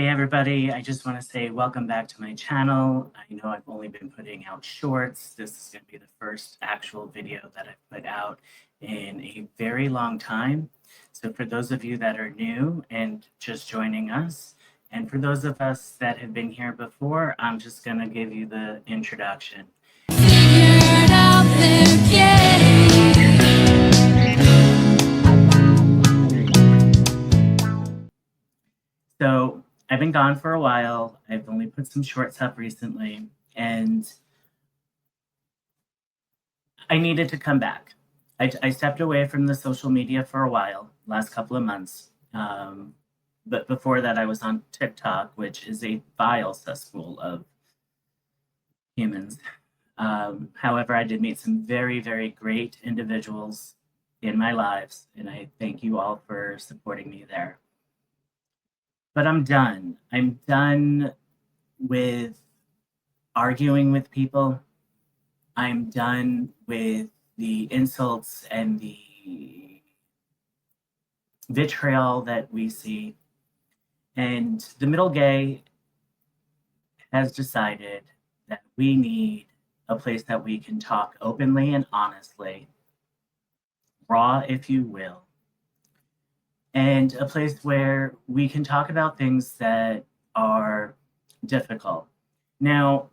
Hey everybody, I just want to say welcome back to my channel. I know I've only been putting out shorts. This is going to be the first actual video that I've put out in a very long time. So for those of you that are new and just joining us, and for those of us that have been here before, I'm just going to give you the introduction. So I've been gone for a while. I've only put some shorts up recently, and I needed to come back. I stepped away from the social media for a while, last couple of months. But before that, I was on TikTok, which is a vile cesspool of humans. However, I did meet some very, very great individuals in my lives, and I thank you all for supporting me there. But I'm done. I'm done with arguing with people. I'm done with the insults and the vitriol that we see. And the middle gay has decided that we need a place that we can talk openly and honestly, raw if you will, and a place where we can talk about things that are difficult. Now,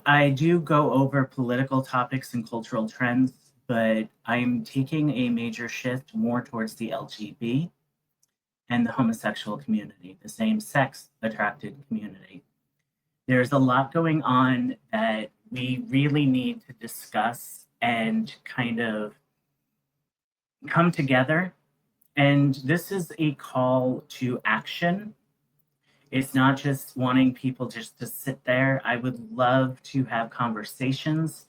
I do go over political topics and cultural trends, but I'm taking a major shift more towards the LGBT and the homosexual community, the same-sex attracted community. There's a lot going on that we really need to discuss and kind of come together. And this is a call to action. It's not just wanting people just to sit there. I would love to have conversations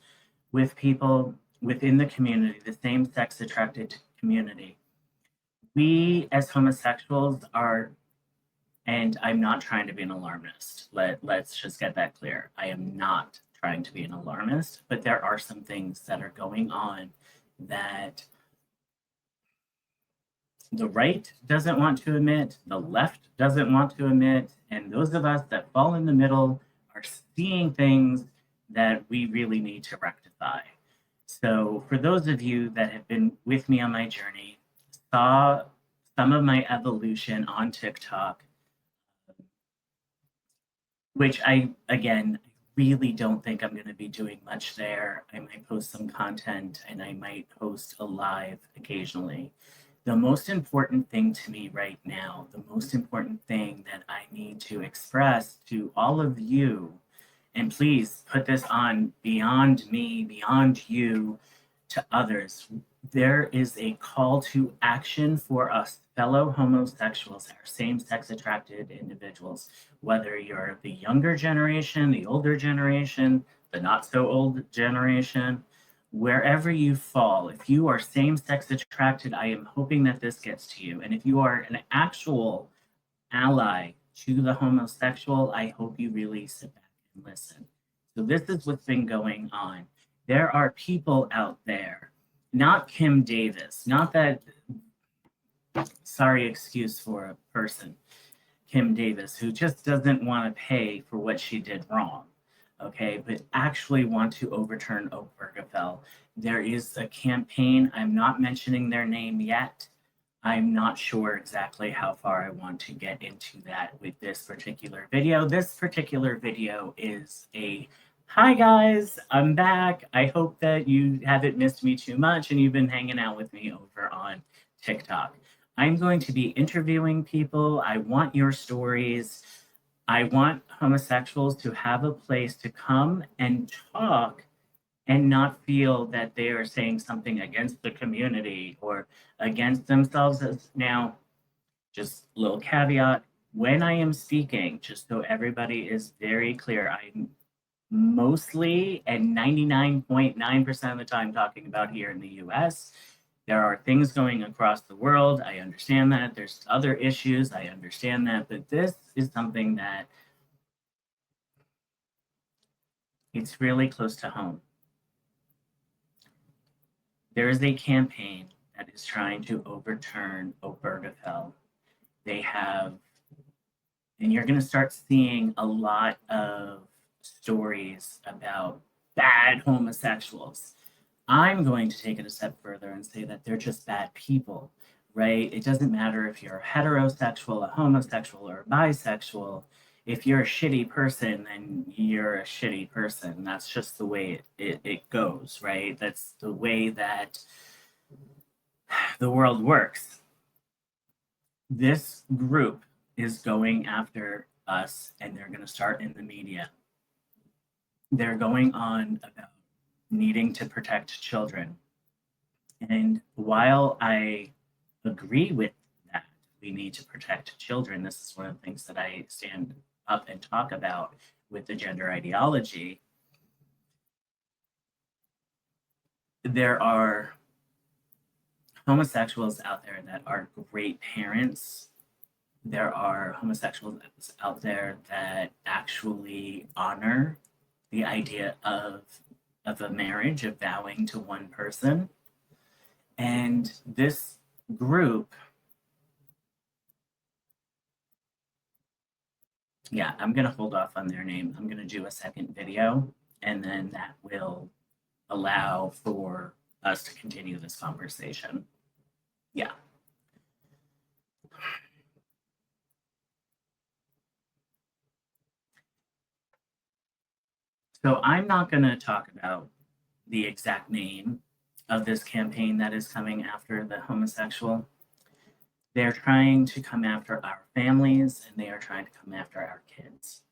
with people within the community, the same-sex attracted community. We as homosexuals are, and I'm not trying to be an alarmist. Let's just get that clear. I am not trying to be an alarmist, but there are some things that are going on that the right doesn't want to admit, the left doesn't want to admit, and those of us that fall in the middle are seeing things that we really need to rectify. So for those of you that have been with me on my journey, saw some of my evolution on TikTok, which again, really don't think I'm going to be doing much there. I might post some content and I might post a live occasionally. The most important thing to me right now, the most important thing that I need to express to all of you, and please put this on beyond me, beyond you, to others. There is a call to action for us fellow homosexuals, our same-sex attracted individuals, whether you're the younger generation, the older generation, the not so old generation, wherever you fall. If you are same-sex attracted, I am hoping that this gets to you. And if you are an actual ally to the homosexual, I hope you really sit back and listen. So this is what's been going on. There are people out there, not Kim Davis, not that, sorry excuse for a person, Kim Davis, who just doesn't want to pay for what she did wrong, okay, but actually want to overturn Obergefell. There is a campaign, I'm not mentioning their name yet. I'm not sure exactly how far I want to get into that with this particular video. This particular video is a, hi guys, I'm back. I hope that you haven't missed me too much and you've been hanging out with me over on TikTok. I'm going to be interviewing people. I want your stories. I want homosexuals to have a place to come and talk and not feel that they are saying something against the community or against themselves. Now, just a little caveat, when I am speaking, just so everybody is very clear, I'm mostly and 99.9% of the time talking about here in the US. There are things going across the world. I understand that. There's other issues. I understand that. But this is something that it's really close to home. There is a campaign that is trying to overturn Obergefell. They have And you're going to start seeing a lot of stories about bad homosexuals. I'm going to take it a step further and say that they're just bad people, right? It doesn't matter if you're heterosexual, a homosexual, or a bisexual. If you're a shitty person, then you're a shitty person. That's just the way it goes, right? That's the way that the world works. This group is going after us, and they're going to start in the media. They're going on about needing to protect children. And while I agree with that, we need to protect children, this is one of the things that I stand up and talk about with the gender ideology. There are homosexuals out there that are great parents. There are homosexuals out there that actually honor the idea of a marriage, of vowing to one person. And this group, yeah, I'm going to hold off on their name. I'm going to do a second video, and then that will allow for us to continue this conversation. Yeah. So I'm not going to talk about the exact name of this campaign that is coming after the homosexual. They're trying to come after our families, and they are trying to come after our kids.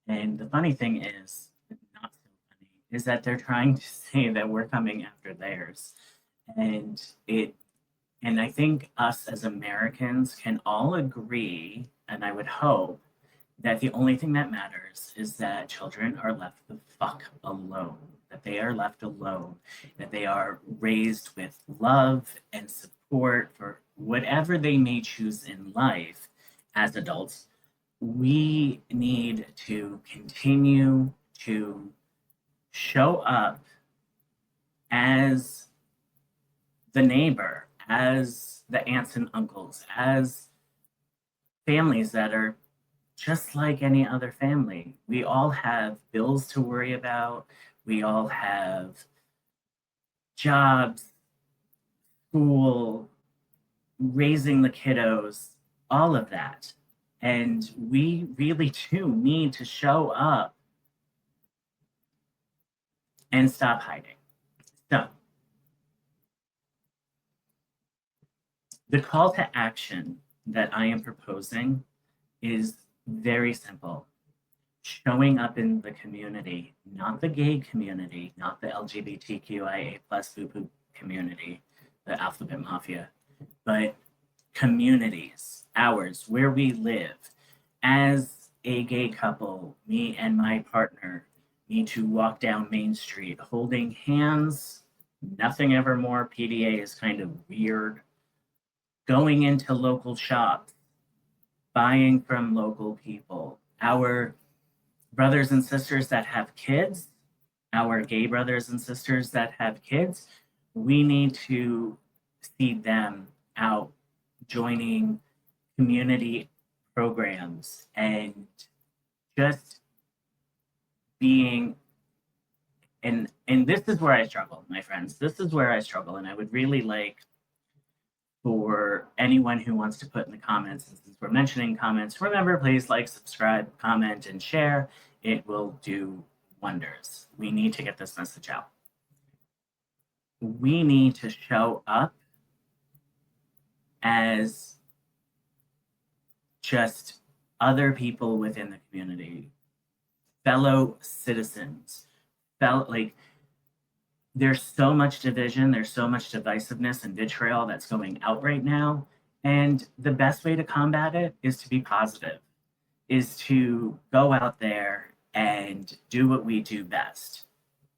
And the funny thing is, not so funny, is that they're trying to say that we're coming after theirs. And I think us as Americans can all agree, and I would hope that the only thing that matters is that children are left the fuck alone, that they are left alone, that they are raised with love and support for whatever they may choose in life as adults. We need to continue to show up as the neighbor, as the aunts and uncles, as families that are just like any other family. We all have bills to worry about. We all have jobs, school, raising the kiddos, all of that. And we really do need to show up and stop hiding. So, the call to action that I am proposing is very simple. Showing up in the community, not the gay community, not the LGBTQIA plus boo community, the alphabet mafia, but communities, ours, where we live. As a gay couple, me and my partner need to walk down Main Street holding hands. Nothing ever more. PDA is kind of weird. Going into local shops, buying from local people. Our brothers and sisters that have kids, our gay brothers and sisters that have kids, we need to see them out joining community programs and just being and this is where I struggle, my friends. This is where I struggle, and I would really like for anyone who wants to put in the comments, and since we're mentioning comments, remember, please like, subscribe, comment, and share. It will do wonders. We need to get this message out. We need to show up as just other people within the community, fellow citizens, like there's so much division, there's so much divisiveness and vitriol that's going out right now. And the best way to combat it is to be positive, is to go out there and do what we do best.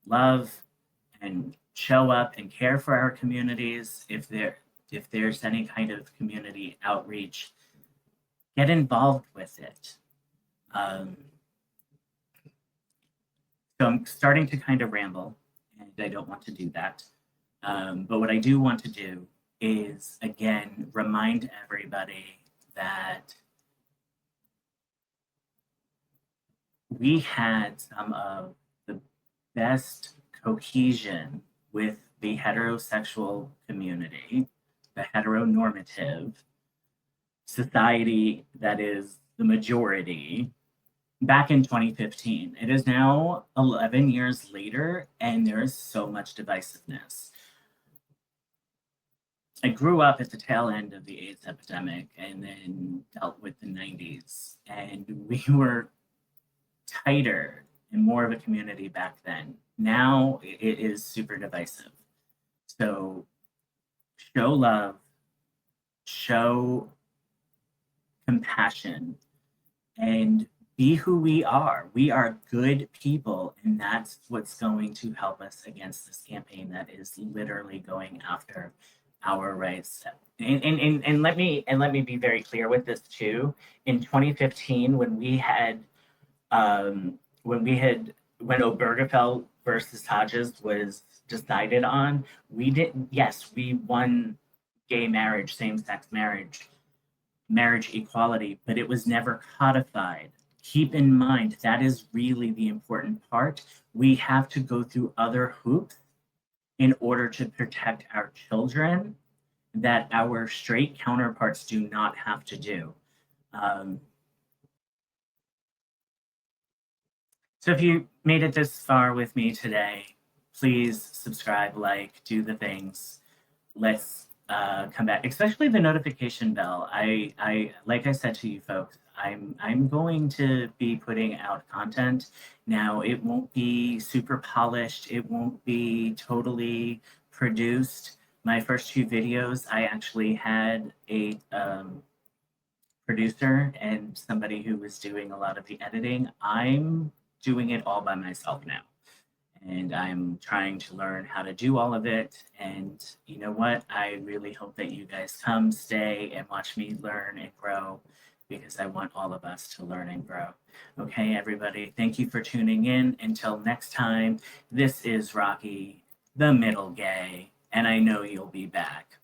Love and show up and care for our communities. If there's any kind of community outreach, get involved with it. So I'm starting to kind of ramble, and I don't want to do that. But what I do want to do is, again, remind everybody that we had some of the best cohesion with the heterosexual community, the heteronormative society that is the majority back in 2015. It is now 11 years later, and there is so much divisiveness. I grew up at the tail end of the AIDS epidemic and then dealt with the 90s, and we were tighter and more of a community back then. Now it is super divisive. So show love, show compassion, and be who we are. We are good people, and that's what's going to help us against this campaign that is literally going after our rights. And let me be very clear with this too. In 2015, when Obergefell versus Hodges was decided on, we didn't. Yes, we won gay marriage, same-sex marriage equality, but it was never codified. Keep in mind, that is really the important part. We have to go through other hoops in order to protect our children that our straight counterparts do not have to do. So if you made it this far with me today, please subscribe, like, do the things. Let's come back, especially the notification bell. I like I said to you folks, I'm going to be putting out content now. It won't be super polished. It won't be totally produced. My first few videos, I actually had a producer and somebody who was doing a lot of the editing. I'm doing it all by myself now. And I'm trying to learn how to do all of it. And you know what? I really hope that you guys come, stay, and watch me learn and grow because I want all of us to learn and grow. Okay, everybody, thank you for tuning in. Until next time, this is Rocky, the middle gay, and I know you'll be back.